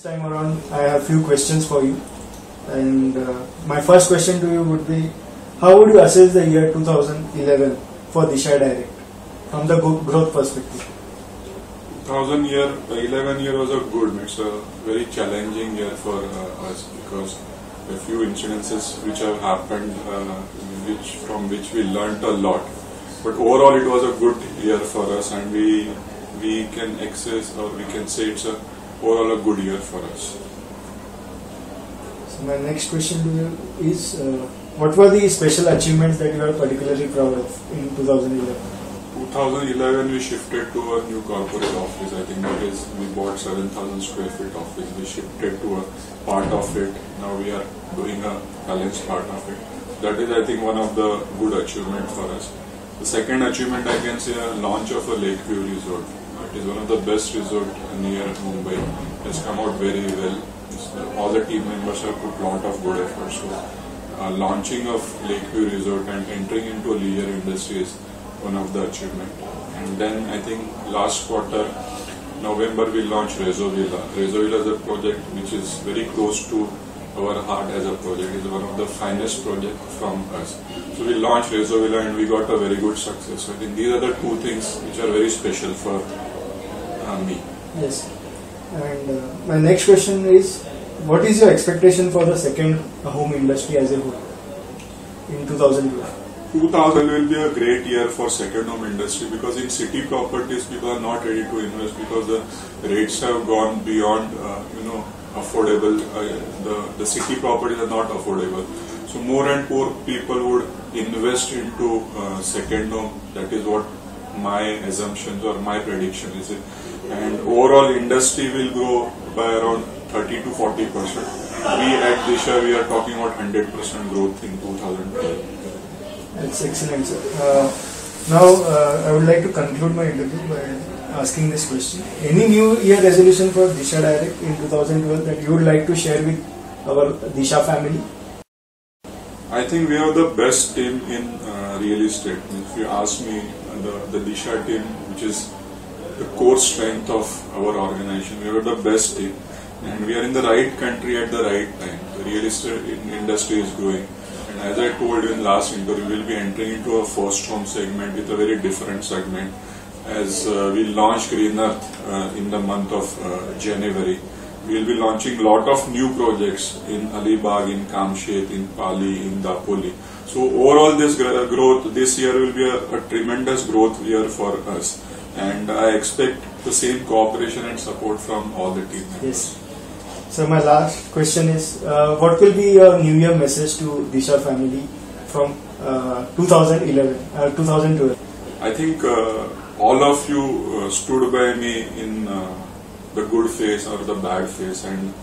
This time around, I have few questions for you, and my first question to you would be: how would you assess the year 2011 for Disha Direct from the growth perspective? 2011 year was a good. It's a very challenging year for us because a few incidences which have happened, from which we learnt a lot. But overall, it was a good year for us, and we can access, or we can say it's overall a good year for us. So my next question to you is: what were the special achievements that you are particularly proud of in 2011? 2011 we shifted to a new corporate office. I think that is, we bought 7,000 square feet office. We shifted to a part of it. Now we are doing a balanced part of it. That is, I think, one of the good achievement for us. The second achievement, I can say, a launch of a Lakeview resort. It is one of the best resort near Mumbai. It has come out very well. All the team members have put a lot of good effort. So launching of Lakeview resort and entering into leisure industry is one of the achievement. And then I think last quarter, November, we launched Rezo Villa. Rezo Villa is a project which is very close to our heart as a project. It is one of the finest project from us. So we launched Rezo Villa and we got a very good success. So I think these are the two things which are very special for me. Yes. And my next question is: what is your expectation for the second home industry as a whole in 2012? 2000 will be a great year for second home industry because in city properties people are not ready to invest because the rates have gone beyond affordable. The city properties are not affordable. So more and more people would invest into second home. That is what my assumptions or my prediction is. And overall industry will grow by around 30 to 40%. We at Disha, we are talking about 100% growth in 2012. That's excellent, sir. Now, I would like to conclude my interview by asking this question. Any new year resolution for Disha Direct in 2012 that you would like to share with our Disha family? I think we have the best team in real estate. If you ask me, the Disha team, which is the core strength of our organization, we have the best team. And we are in the right country at the right time. The real estate industry is growing. And as I told you in last interview, we will be entering into a first home segment with a very different segment. As we launch Green Earth in the month of January, we will be launching a lot of new projects in Alibag, in Kamshet, in Pali, in Dapoli. So overall this growth, this year will be a tremendous growth year for us. And I expect the same cooperation and support from all the team members. Yes. So my last question is, what will be your New Year message to Disha family from 2012? I think all of you stood by me in the good phase or the bad phase, and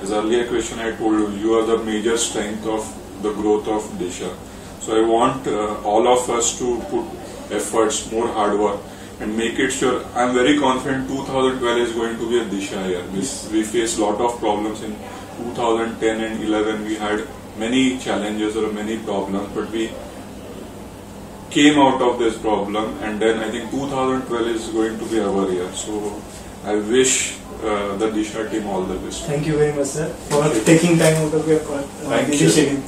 as earlier question I told you, you are the major strength of the growth of Disha. So I want all of us to put efforts, more hard work, and make it sure. I am very confident 2012 is going to be a Disha year. We faced a lot of problems in 2010 and 11. We had many challenges or many problems, but we came out of this problem, and then I think 2012 is going to be our year. So I wish the Disha team all the best. Thank you very much, sir, for taking time out of your busy schedule.